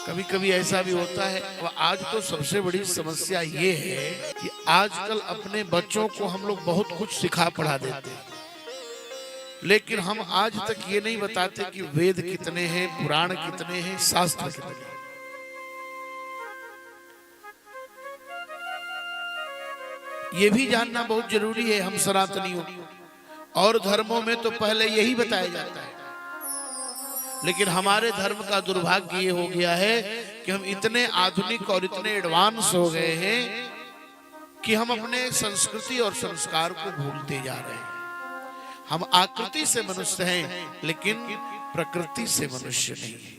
कभी कभी ऐसा भी होता है। और आज तो सबसे बड़ी समस्या ये है कि आजकल अपने बच्चों को हम लोग बहुत कुछ सिखा पढ़ा देते हैं, लेकिन हम आज तक ये नहीं बताते कि वेद कितने हैं, पुराण कितने हैं, शास्त्र कितने हैं। ये भी जानना बहुत जरूरी है हम सनातनियों को। और धर्मों में तो पहले यही बताया जाता है, लेकिन हमारे धर्म का दुर्भाग्य ये हो गया है कि हम इतने आधुनिक और इतने एडवांस हो गए हैं कि हम अपने संस्कृति और संस्कार को भूलते जा रहे हैं। हम आकृति से मनुष्य हैं, लेकिन प्रकृति से मनुष्य नहीं है।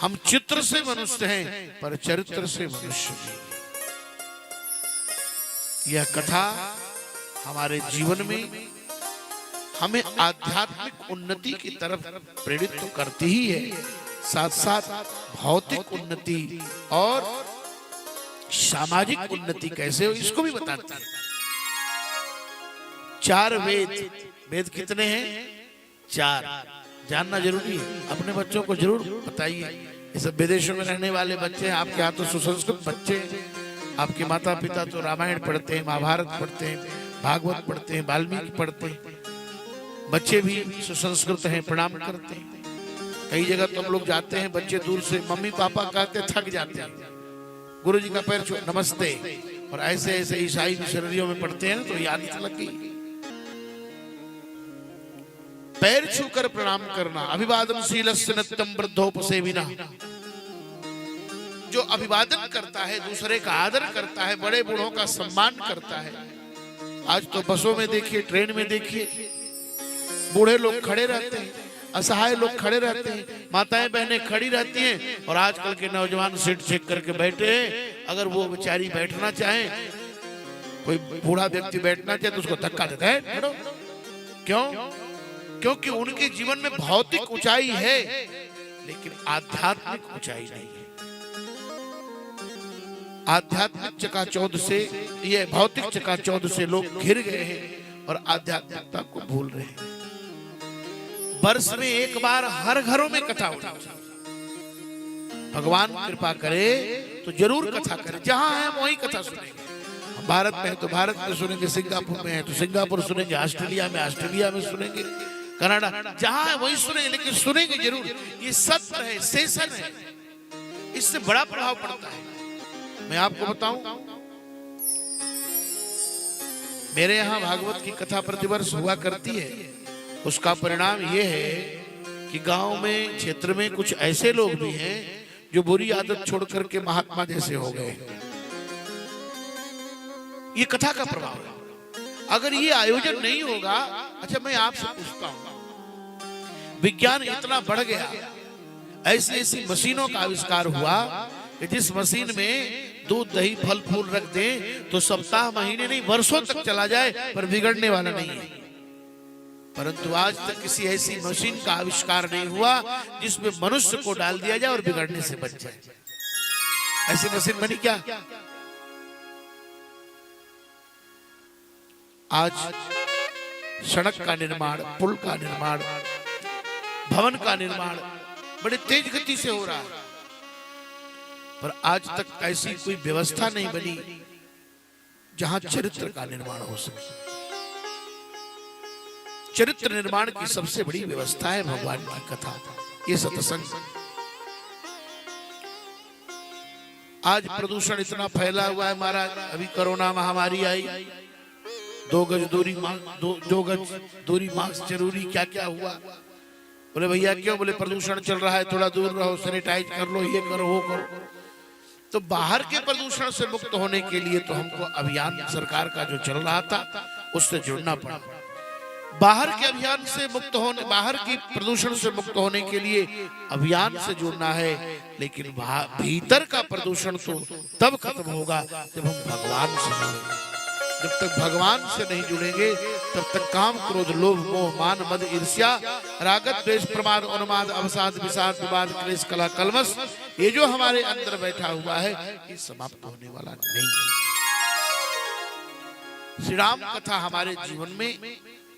हम चित्र से मनुष्य हैं, पर चरित्र से मनुष्य नहीं है। यह कथा हमारे जीवन में हमें आध्यात्मिक उन्नति की तरफ प्रेरित तो करती ही है, साथ साथ भौतिक उन्नति और सामाजिक उन्नति कैसे हो इसको भी बताती है। 4 वेद, वेद कितने हैं? 4। जानना जरूरी है, अपने बच्चों को जरूर बताइए। ये सब विदेशों में रहने वाले बच्चे हैं, आपके यहाँ तो सुसंस्कृत बच्चे हैं। आपके माता पिता तो रामायण पढ़ते हैं, महाभारत पढ़ते हैं, भागवत पढ़ते हैं, वाल्मीकि पढ़ते हैं। बच्चे भी सुसंस्कृत हैं, प्रणाम करते हैं। कई जगह तो हम लोग जाते हैं, बच्चे दूर से मम्मी पापा कहते थक जाते हैं, गुरुजी का पैर छू नमस्ते। और ऐसे ऐसे ईसाई मिशनरियों में पढ़ते हैं तो याद लग गई। पैर छूकर प्रणाम करना, अभिवादनशीलस्य नित्यं वृद्धोपसेविनः। जो अभिवादन करता है, दूसरे का आदर करता है, बड़े बूढ़ों का सम्मान करता है। आज तो बसों में देखिए, ट्रेन में देखिए, बूढ़े लोग खड़े रहते हैं, असहाय लोग खड़े रहते हैं, माताएं बहनें खड़ी रहती हैं, और आजकल के नौजवान सीट चेक करके बैठे हैं। अगर वो बेचारी बैठना चाहे, कोई बूढ़ा व्यक्ति बैठना चाहे तो उसको धक्का देता है। क्यों? क्योंकि उनके जीवन में भौतिक ऊंचाई है, लेकिन आध्यात्मिक ऊंचाई नहीं है। आध्यात्मिक चकाचौंध से, ये भौतिक चकाचौंध से लोग घिर गए हैं और आध्यात्मिकता को भूल रहे हैं। वर्ष में एक बार हर घरों में कथा होती है। भगवान कृपा करे तो जरूर कथा करें। जहां है वहीं कथा सुनेंगे। भारत में है तो भारत में सुनेंगे, सिंगापुर में है तो सिंगापुर सुनेंगे, ऑस्ट्रेलिया में ऑस्ट्रेलिया में सुनेंगे, कनाडा, जहां है वहीं सुनेंगे, लेकिन सुनेंगे जरूर। ये सत्र है, सेशन है, इससे बड़ा प्रभाव पड़ता है। मैं आपको बताऊं, मेरे यहाँ भागवत की कथा प्रतिवर्ष हुआ करती है। उसका परिणाम यह है कि गांव में, क्षेत्र में कुछ ऐसे लोग भी हैं जो बुरी आदत छोड़ करके महात्मा जैसे हो गए। ये कथा का प्रभाव है। अगर ये आयोजन नहीं होगा, अच्छा मैं आपसे पूछता हूं, विज्ञान इतना बढ़ गया, ऐसी ऐसी मशीनों का आविष्कार हुआ कि जिस मशीन में दूध दही फल फूल रख दें तो सप्ताह, महीने नहीं, वर्षों तक चला जाए, पर बिगड़ने वाला नहीं है। परंतु आज तक किसी ऐसी मशीन का आविष्कार नहीं हुआ जिसमें मनुष्य को डाल दिया जाए और बिगड़ने से बच जाए। ऐसी मशीन बनी क्या? आज सड़क का निर्माण, पुल का निर्माण, भवन का निर्माण बड़े तेज गति से हो रहा है, पर आज तक ऐसी कोई व्यवस्था नहीं बनी जहां चरित्र का निर्माण हो सके। चरित्र निर्माण की सबसे बड़ी व्यवस्था है भगवान की कथा, ये सत्संग। आज प्रदूषण इतना फैला हुआ है महाराज। अभी कोरोना महामारी आई, 2 गज दूरी, 2 गज दूरी मास्क जरूरी, क्या क्या हुआ। बोले भैया क्यों? बोले प्रदूषण चल रहा है, थोड़ा दूर रहो, सैनिटाइज कर लो, ये करो वो करो। तो बाहर के प्रदूषण से मुक्त होने के लिए तो हमको अभियान सरकार का जो चल रहा था उससे जुड़ना पड़ा। बाहर के अभियान से मुक्त होने, बाहर की प्रदूषण से मुक्त होने के लिए अभियान से जुड़ना है, लेकिन भीतर का प्रदूषण तो तब खत्म होगा जब हम भगवान से जुड़ेंगे। जब तक भगवान से नहीं जुड़ेंगे तब तक काम, क्रोध, लोभ, मोह, मान, मद, ईर्ष्या, रागत, द्वेष, प्रमाद, उन्माद, अवसाद, विषाद, विवाद, क्लेश, कलह, कलमश, ये जो हमारे अंदर बैठा हुआ है, ये समाप्त होने वाला नहीं है। श्री राम कथा हमारे जीवन में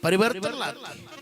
परिवर्तन लाती है।